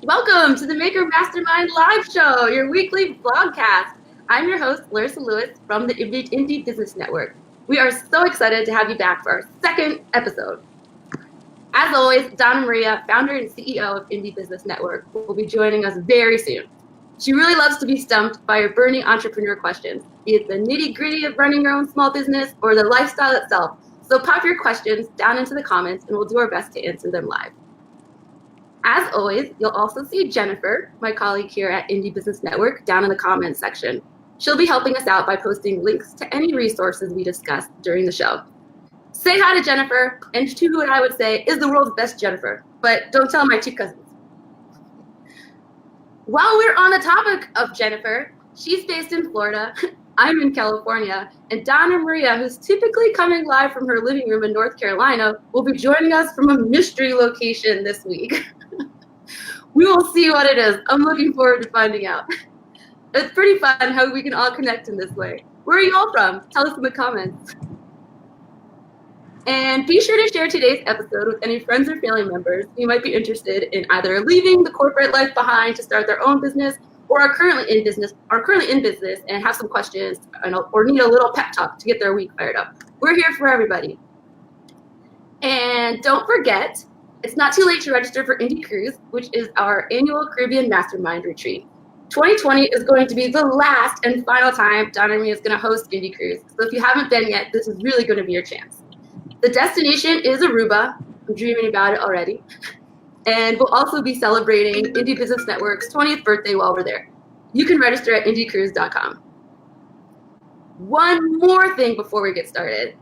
Welcome to the Maker Mastermind Live Show, your weekly vlogcast. I'm your host, Larissa Lewis from the Indie Business Network. We are so excited to have you back for our second episode. As always, Donna Maria, founder and CEO of Indie Business Network, will be joining us very soon. She really loves to be stumped by your burning entrepreneur questions, be it the nitty-gritty of running your own small business or the lifestyle itself. So pop your questions down into the comments and we'll do our best to answer them live. As always, you'll also see Jennifer, my colleague here at Indie Business Network, down in the comments section. She'll be helping us out by posting links to any resources we discussed during the show. Say hi to Jennifer, and to who I would say is the world's best Jennifer, but don't tell my two cousins. While we're on the topic of Jennifer, she's based in Florida, I'm in California, and Donna Maria, who's typically coming live from her living room in North Carolina, will be joining us from a mystery location this week. We will see what it is. I'm looking forward to finding out. It's pretty fun how we can all connect in this way. Where are you all from? Tell us in the comments. And be sure to share today's episode with any friends or family members who might be interested in either leaving the corporate life behind to start their own business or are currently in business and have some questions or need a little pep talk to get their week fired up. We're here for everybody. And don't forget, it's not too late to register for Indie Cruise, which is our annual Caribbean Mastermind retreat. 2020 is going to be the last and final time Donna and me is going to host Indie Cruise. So if you haven't been yet, this is really going to be your chance. The destination is Aruba. I'm dreaming about it already. And we'll also be celebrating Indie Business Network's 20th birthday while we're there. You can register at indiecruise.com. One more thing before we get started.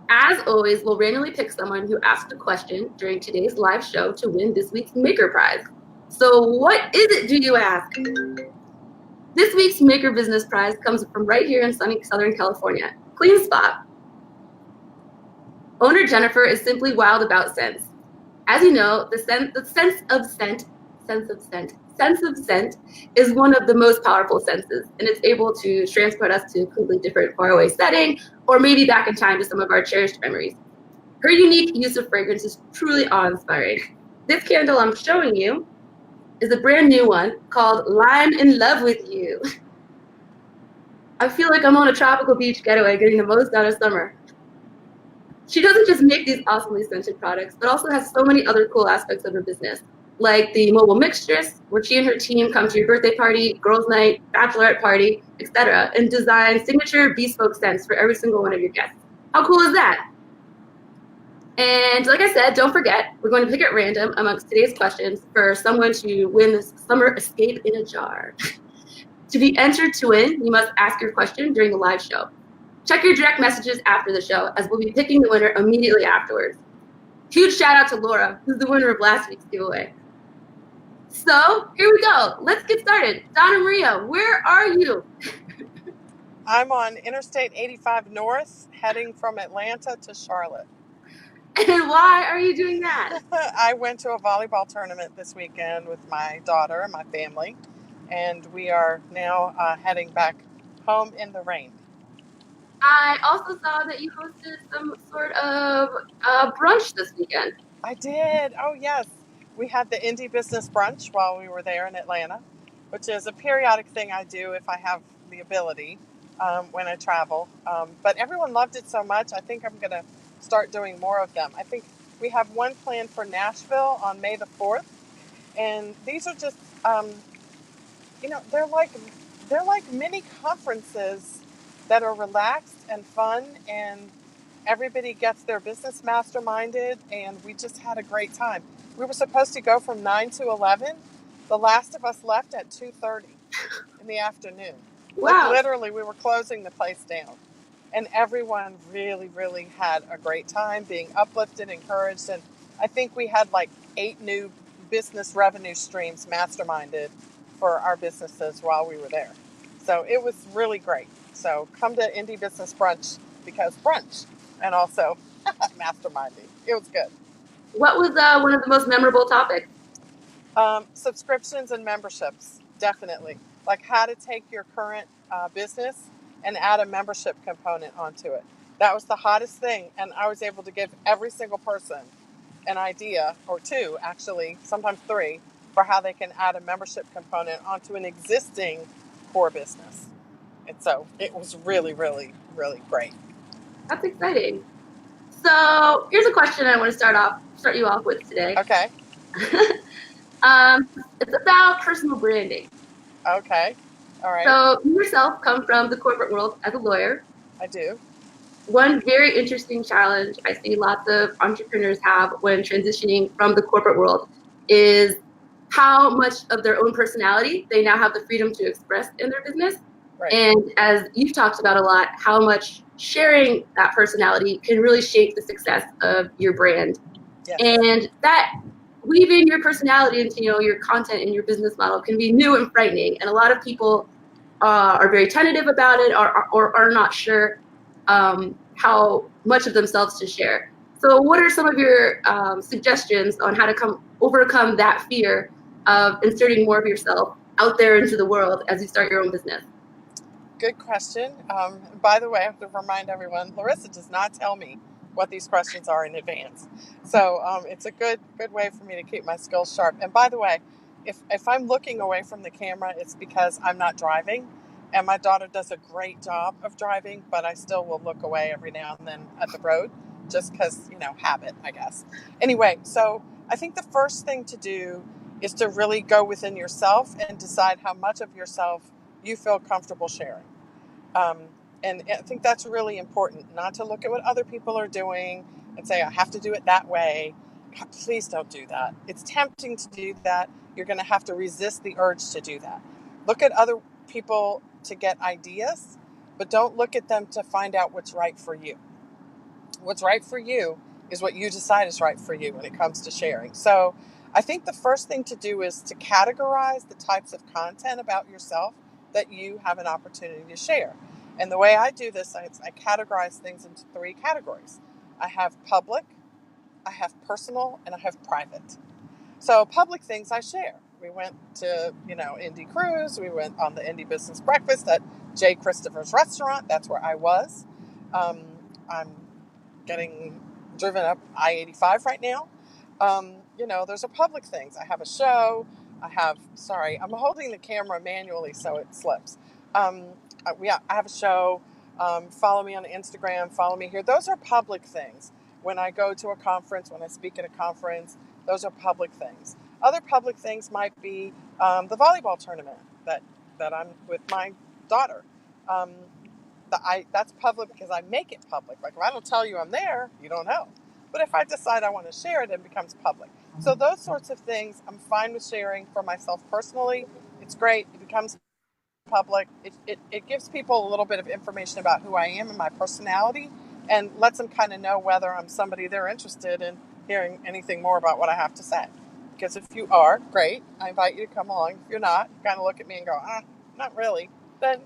As always, we'll randomly pick someone who asked a question during today's live show to win this week's Maker Prize. So what is it, do you ask? This week's Maker Business Prize comes from right here in sunny Southern California. Clean spot. Owner Jennifer is simply wild about scents. As you know, the sense of scent is one of the most powerful senses, and it's able to transport us to a completely different faraway setting, or maybe back in time to some of our cherished memories. Her unique use of fragrance is truly awe-inspiring. This candle I'm showing you is a brand new one called Lime in Love with You. I feel like I'm on a tropical beach getaway getting the most out of summer. She doesn't just make these awesomely scented products, but also has so many other cool aspects of her business, like the mobile mixtures, where she and her team come to your birthday party, girls' night, bachelorette party, etc., and design signature bespoke scents for every single one of your guests. How cool is that? And like I said, don't forget, we're going to pick at random amongst today's questions for someone to win this summer escape in a jar. To be entered to win, you must ask your question during the live show. Check your direct messages after the show, as we'll be picking the winner immediately afterwards. Huge shout out to Laura, who's the winner of last week's giveaway. So here we go. Let's get started. Donna Maria, where are you? I'm on Interstate 85 North, heading from Atlanta to Charlotte. And why are you doing that? I went to a volleyball tournament this weekend with my daughter and my family, and we are now heading back home in the rain. I also saw that you hosted some sort of brunch this weekend. I did. Oh, yes. We had the Indie Business Brunch while we were there in Atlanta, which is a periodic thing I do if I have the ability when I travel. But everyone loved it so much, I think I'm going to start doing more of them. I think we have one planned for Nashville on May the 4th. And these are just, they're like mini conferences that are relaxed and fun, and everybody gets their business masterminded, and we just had a great time. We were supposed to go from 9 to 11. The last of us left at 2:30 in the afternoon. Wow. Like literally, we were closing the place down. And everyone really, really had a great time being uplifted, encouraged, and I think we had like 8 new business revenue streams masterminded for our businesses while we were there. So it was really great. So come to Indie Business Brunch because brunch, and also masterminding. It was good. What was one of the most memorable topics? Subscriptions and memberships, definitely. Like how to take your current business and add a membership component onto it. That was the hottest thing, and I was able to give every single person an idea, or 2 actually, sometimes 3, for how they can add a membership component onto an existing core business. And so it was really, really, really great. That's exciting. So here's a question I want to start you off with today. Okay. It's about personal branding. Okay. All right. So you yourself come from the corporate world as a lawyer. I do. One very interesting challenge I see lots of entrepreneurs have when transitioning from the corporate world is how much of their own personality they now have the freedom to express in their business. Right. And as you've talked about a lot, how much sharing that personality can really shape the success of your brand. Yes. And that weaving your personality into your content and your business model can be new and frightening. And a lot of people are very tentative about it or are not sure how much of themselves to share. So what are some of your suggestions on how to overcome that fear of inserting more of yourself out there into the world as you start your own business? Good question. By the way, I have to remind everyone, Larissa does not tell me what these questions are in advance. So it's a good way for me to keep my skills sharp. And by the way, if I'm looking away from the camera, it's because I'm not driving. And my daughter does a great job of driving, but I still will look away every now and then at the road just because, habit, I guess. Anyway, so I think the first thing to do is to really go within yourself and decide how much of yourself you feel comfortable sharing. And I think that's really important, not to look at what other people are doing and say, I have to do it that way. Please don't do that. It's tempting to do that. You're going to have to resist the urge to do that. Look at other people to get ideas, but don't look at them to find out what's right for you. What's right for you is what you decide is right for you when it comes to sharing. So I think the first thing to do is to categorize the types of content about yourself that you have an opportunity to share. And the way I do this, I categorize things into 3 categories. I have public, I have personal, and I have private. So public things I share. We went to, Indie Cruise. We went on the Indie Business Breakfast at Jay Christopher's restaurant. That's where I was. I'm getting driven up I-85 right now. Those are public things. I have a show. I'm holding the camera manually so it slips. I have a show. Follow me on Instagram. Follow me here. Those are public things. When I go to a conference, when I speak at a conference, those are public things. Other public things might be the volleyball tournament that I'm with my daughter. That's public because I make it public. Like if I don't tell you I'm there, you don't know. But if I decide I want to share it, it becomes public. So those sorts of things I'm fine with sharing for myself personally. It's great. It becomes public. It gives people a little bit of information about who I am and my personality and lets them kind of know whether I'm somebody they're interested in hearing anything more about what I have to say. Because if you are, great. I invite you to come along. If you're not, you kind of look at me and go, not really. Then,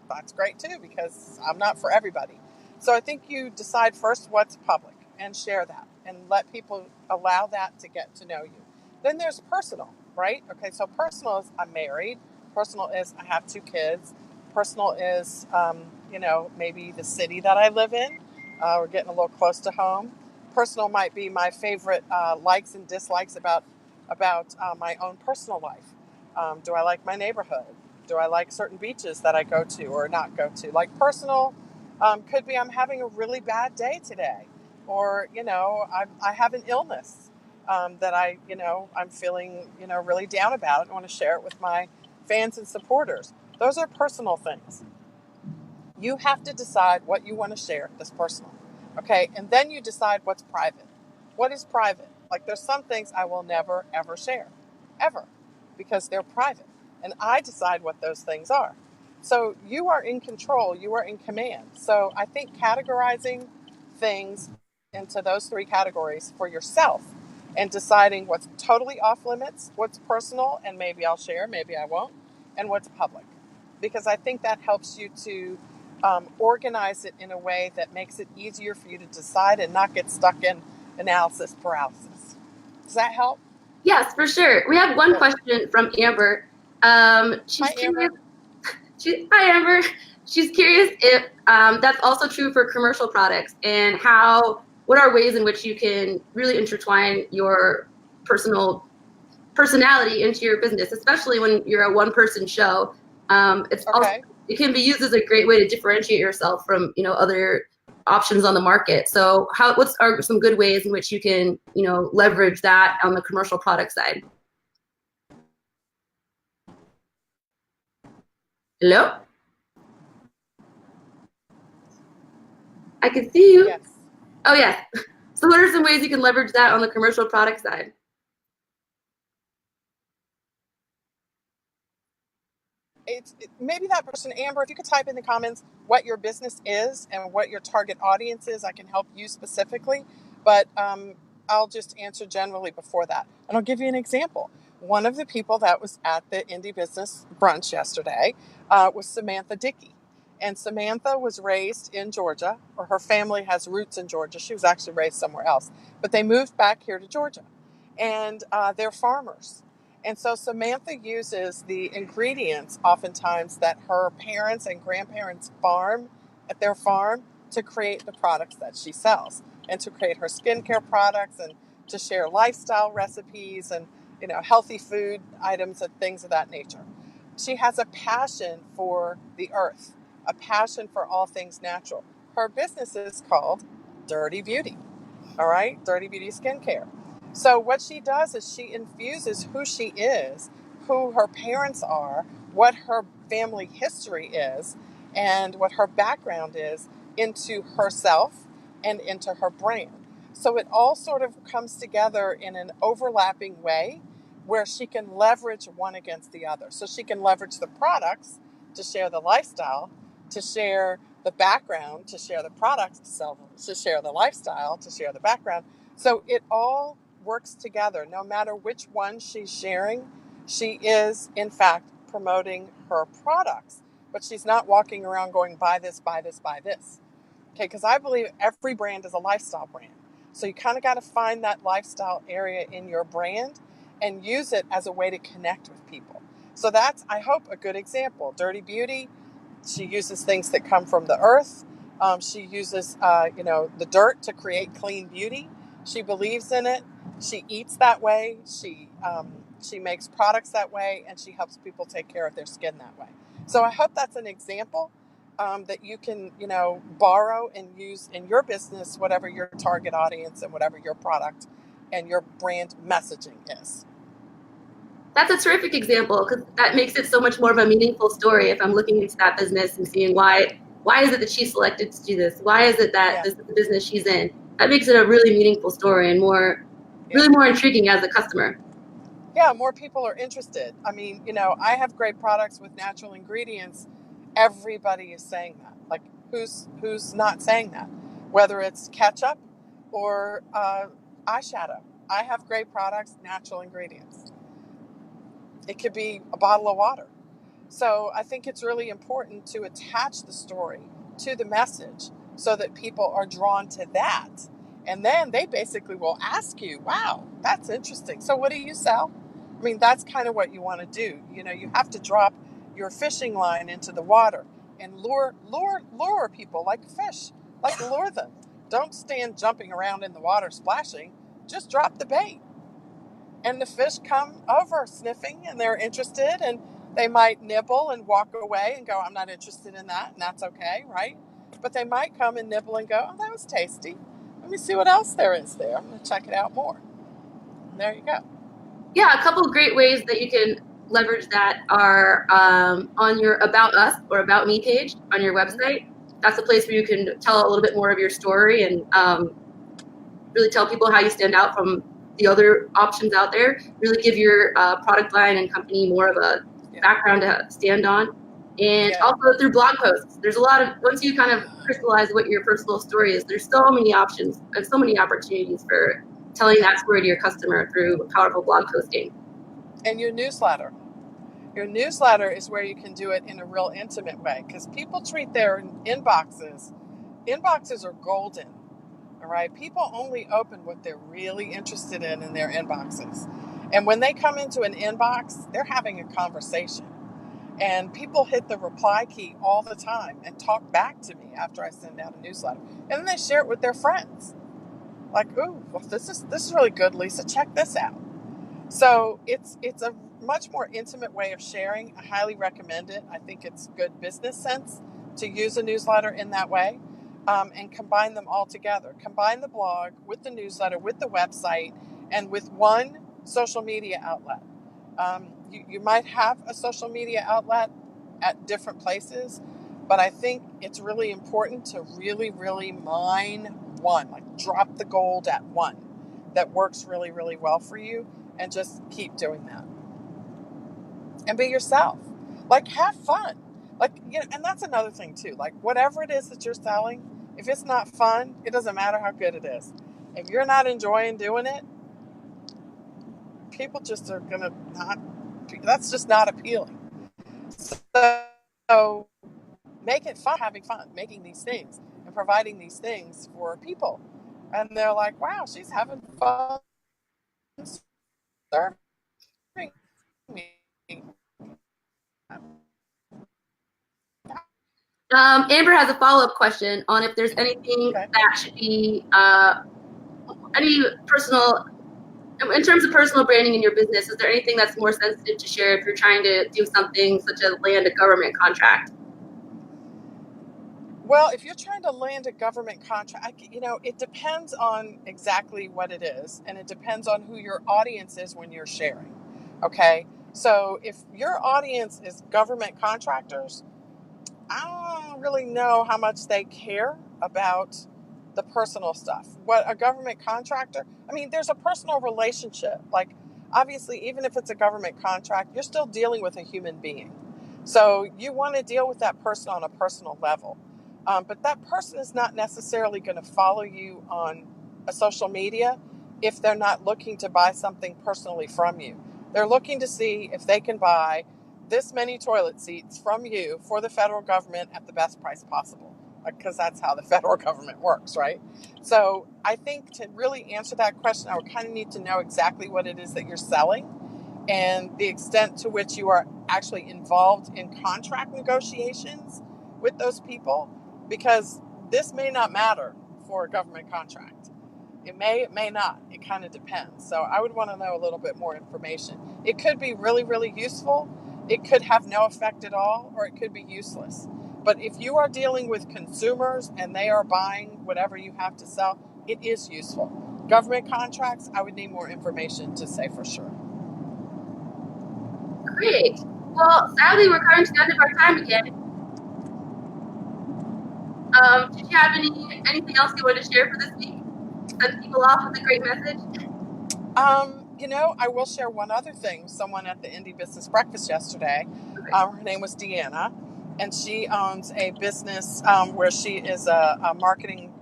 that's great too, because I'm not for everybody. So I think you decide first what's public and share that and let people allow that to get to know you. Then there's personal, right? Okay, so personal is I'm married. Personal is I have 2 kids. Personal is, maybe the city that I live in. We're getting a little close to home. Personal might be my favorite likes and dislikes about my own personal life. Do I like my neighborhood? Do I like certain beaches that I go to or not go to? Like personal could be I'm having a really bad day today. Or, I have an illness that I'm feeling, really down about and want to share it with my fans and supporters. Those are personal things. You have to decide what you want to share that's personal. Okay, and then you decide what's private. What is private? Like there's some things I will never, ever share. Ever. Because they're private. And I decide what those things are. So you are in control. You are in command. So I think categorizing things into those 3 categories for yourself and deciding what's totally off limits, what's personal, and maybe I'll share, maybe I won't, and what's public. Because I think that helps you to organize it in a way that makes it easier for you to decide and not get stuck in analysis paralysis. Does that help? Yes, for sure. We have one question from Amber. She's Hi, Amber. Hi, Amber. She's curious if that's also true for commercial products and what are ways in which you can really intertwine your personal personality into your business, especially when you're a one-person show. It's also, Okay. it can be used as a great way to differentiate yourself from, you know, other options on the market. So what are some good ways in which you can, you know, leverage that on the commercial product side? Hello? I can see you. Yes. Oh, yeah. So what are some ways you can leverage that on the commercial product side? Maybe that person, Amber, if you could type in the comments what your business is and what your target audience is, I can help you specifically. But I'll just answer generally before that. And I'll give you an example. One of the people that was at the Indie Business Brunch yesterday was Samantha Dickey. And Samantha was raised in Georgia, or her family has roots in Georgia. She was actually raised somewhere else. But they moved back here to Georgia. And they're farmers. And so Samantha uses the ingredients oftentimes that her parents and grandparents farm at their farm to create the products that she sells and to create her skincare products and to share lifestyle recipes and, you know, healthy food items and things of that nature. She has a passion for the earth, a passion for all things natural. Her business is called Dirty Beauty. All right, Dirty Beauty Skincare. So what she does is she infuses who she is, who her parents are, what her family history is, and what her background is into herself and into her brand. So it all sort of comes together in an overlapping way where she can leverage one against the other. So she can leverage the products to share the lifestyle, to share the background, to share the products, to share the lifestyle, to share the background. So it all works together. No matter which one she's sharing, she is, in fact, promoting her products. But she's not walking around going, buy this, buy this, buy this. Okay, because I believe every brand is a lifestyle brand. So you kind of got to find that lifestyle area in your brand and use it as a way to connect with people. So that's, I hope, a good example. Dirty Beauty, she uses things that come from the earth. She uses, the dirt to create clean beauty. She believes in it. She eats that way. She makes products that way, and she helps people take care of their skin that way. So I hope that's an example that you can, borrow and use in your business, whatever your target audience and whatever your product and your brand messaging is. That's a terrific example because that makes it so much more of a meaningful story if I'm looking into that business and seeing why is it that she selected to do this? Why is it that this is the business she's in? That makes it a really meaningful story and really more intriguing as a customer. Yeah, more people are interested. I mean, I have great products with natural ingredients. Everybody is saying that. Like, who's not saying that? Whether it's ketchup or eyeshadow, I have great products, natural ingredients. It could be a bottle of water. So I think it's really important to attach the story to the message so that people are drawn to that. And then they basically will ask you, wow, that's interesting. So what do you sell? I mean, that's kind of what you want to do. You have to drop your fishing line into the water and lure people like a fish, like lure them. Don't stand jumping around in the water splashing. Just drop the bait. And the fish come over sniffing and they're interested and they might nibble and walk away and go, I'm not interested in that. And that's okay, right? But they might come and nibble and go, oh, that was tasty. Let me see what else there is there. I'm going to check it out more. And there you go. Yeah, a couple of great ways that you can leverage that are on your About Us or About Me page on your website. That's a place where you can tell a little bit more of your story and really tell people how you stand out from the other options out there. Really give your product line and company more of a background to stand on. And also through blog posts. There's a lot of, once you kind of crystallize what your personal story is, there's so many options and so many opportunities for telling that story to your customer through powerful blog posting. And your newsletter. Your newsletter is where you can do it in a real intimate way because people treat their inboxes are golden. All right. People only open what they're really interested in their inboxes. And when they come into an inbox, they're having a conversation. And people hit the reply key all the time and talk back to me after I send out a newsletter. And then they share it with their friends. Like, ooh, well, this is really good, Lisa. Check this out. So it's a much more intimate way of sharing. I highly recommend it. I think it's good business sense to use a newsletter in that way, and combine them all together. Combine the blog with the newsletter, with the website, and with one social media outlet. You might have a social media outlet at different places, but I think it's really important to really, really mine one, like drop the gold at one that works really, really well for you, and just keep doing that. And be yourself. Like, have fun. Like, and that's another thing too. Like, whatever it is that you're selling, if it's not fun, it doesn't matter how good it is. If you're not enjoying doing it, people just are gonna not. That's just not appealing. So make it fun, having fun, making these things and providing these things for people. And they're like, wow, she's having fun serving me. Amber has a follow-up question on if there's anything Okay. that should be any personal, in terms of personal branding in your business. Is there anything that's more sensitive to share if you're trying to do something such as land a government contract? Well, if you're trying to land a government contract, it depends on exactly what it is, and it depends on who your audience is when you're sharing. Okay. So if your audience is government contractors, I don't really know how much they care about the personal stuff. What a government contractor, I mean, there's a personal relationship. Like, obviously, even if it's a government contract, you're still dealing with a human being. So you want to deal with that person on a personal level. But that person is not necessarily going to follow you on a social media if they're not looking to buy something personally from you. They're looking to see if they can buy this many toilet seats from you for the federal government at the best price possible, because that's how the federal government works, right? So I think to really answer that question, I would kind of need to know exactly what it is that you're selling and the extent to which you are actually involved in contract negotiations with those people, because this may not matter for a government contract. It may not. It kind of depends. So I would want to know a little bit more information. It could be really, really useful. It could have no effect at all, or it could be useless. But if you are dealing with consumers and they are buying whatever you have to sell, it is useful. Government contracts, I would need more information to say for sure. Great. Well, sadly, we're coming to the end of our time again. Did you have anything else you wanted to share for this week? Send people off with a great message? I will share one other thing. Someone at the Indie Business Breakfast yesterday, her name was Deanna, and she owns a business where she is a marketing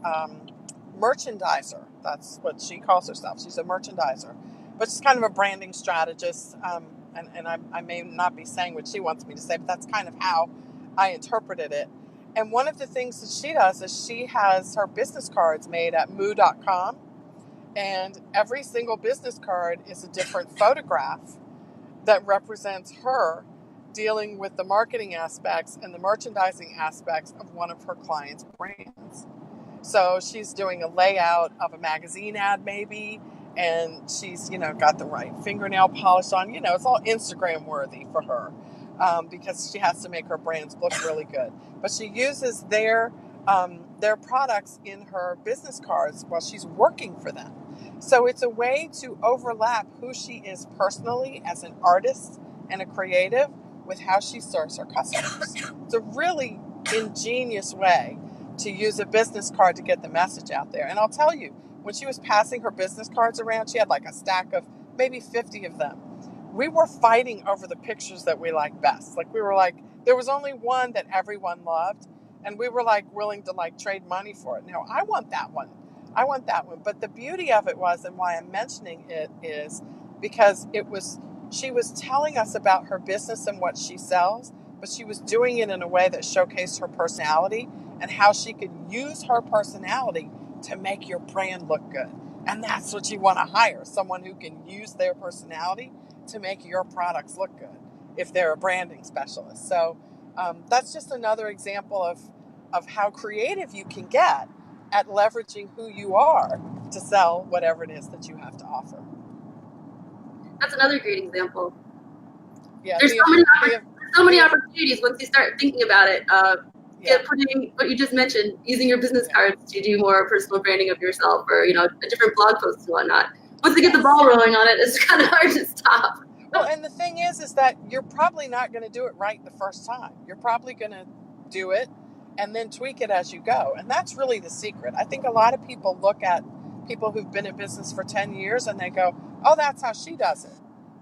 merchandiser. That's what she calls herself. She's a merchandiser, but she's kind of a branding strategist. And I may not be saying what she wants me to say, but that's kind of how I interpreted it. And one of the things that she does is she has her business cards made at moo.com. And every single business card is a different photograph that represents her dealing with the marketing aspects and the merchandising aspects of one of her clients' brands. So she's doing a layout of a magazine ad maybe, and she's, got the right fingernail polish on. It's all Instagram worthy for her, because she has to make her brands look really good. But she uses their products in her business cards while she's working for them. So it's a way to overlap who she is personally as an artist and a creative with how she serves her customers. It's a really ingenious way to use a business card to get the message out there. And I'll tell you, when she was passing her business cards around, she had like a stack of maybe 50 of them. We were fighting over the pictures that we liked best. Like, we were like, there was only one that everyone loved, and we were like willing to like trade money for it. Now, I want that one. I want that one. But the beauty of it was, and why I'm mentioning it, is because she was telling us about her business and what she sells, but she was doing it in a way that showcased her personality and how she could use her personality to make your brand look good. And that's what you want to hire, someone who can use their personality to make your products look good if they're a branding specialist. So that's just another example of how creative you can get at leveraging who you are to sell whatever it is that you have to offer. That's another great example. Yeah, There's so many opportunities once you start thinking about it. Putting what you just mentioned, using your business cards to do more personal branding of yourself, or a different blog posts and whatnot. Once you get the ball rolling on it, it's kind of hard to stop. Well, and the thing is that you're probably not going to do it right the first time. You're probably going to do it and then tweak it as you go. And that's really the secret. I think a lot of people look at people who've been in business for 10 years and they go, oh, that's how she does it.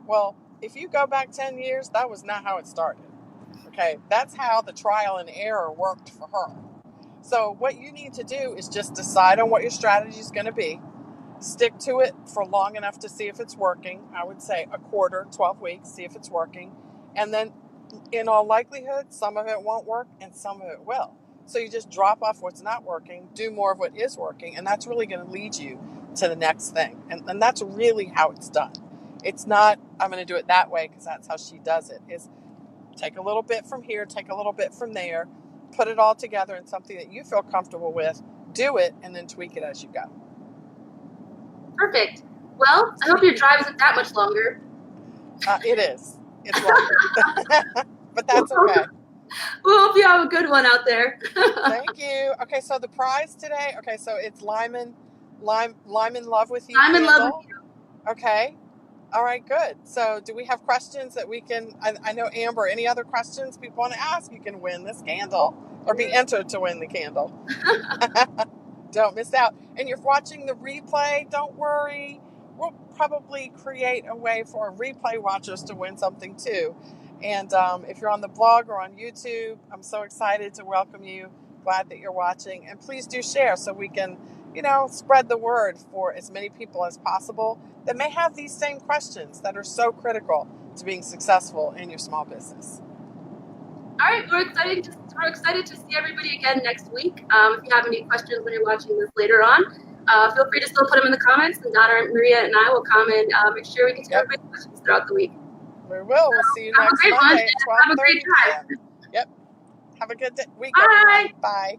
Well, if you go back 10 years, that was not how it started. Okay, that's how the trial and error worked for her. So what you need to do is just decide on what your strategy is going to be. Stick to it for long enough to see if it's working. I would say a quarter, 12 weeks, see if it's working. And then in all likelihood, some of it won't work and some of it will. So you just drop off what's not working, do more of what is working, and that's really going to lead you to the next thing. And that's really how it's done. It's not, I'm going to do it that way because that's how she does it. It's take a little bit from here, take a little bit from there, put it all together in something that you feel comfortable with, do it, and then tweak it as you go. Perfect. Well, I hope your drive isn't that much longer. It is. It's longer. But that's okay. We hope you have a good one out there. Thank you. Okay, so the prize today, so it's Lime in Love with You. I'm in love with you. Okay. All right, good. So do we have questions that we can, I know, Amber, any other questions people want to ask? You can win this candle or be entered to win the candle. Don't miss out. And you're watching the replay, don't worry. We'll probably create a way for replay watchers to win something too. And if you're on the blog or on YouTube, I'm so excited to welcome you. Glad that you're watching. And please do share so we can, spread the word for as many people as possible that may have these same questions that are so critical to being successful in your small business. All right, we're excited to see everybody again next week. If you have any questions when you're watching this later on, feel free to still put them in the comments, and Donna, Maria, and I will come and make sure we get to everybody's questions throughout the week. We will. We'll see you next Monday at 12:30. Have a great time. Yep. Have a good week, Bye. everyone. Bye.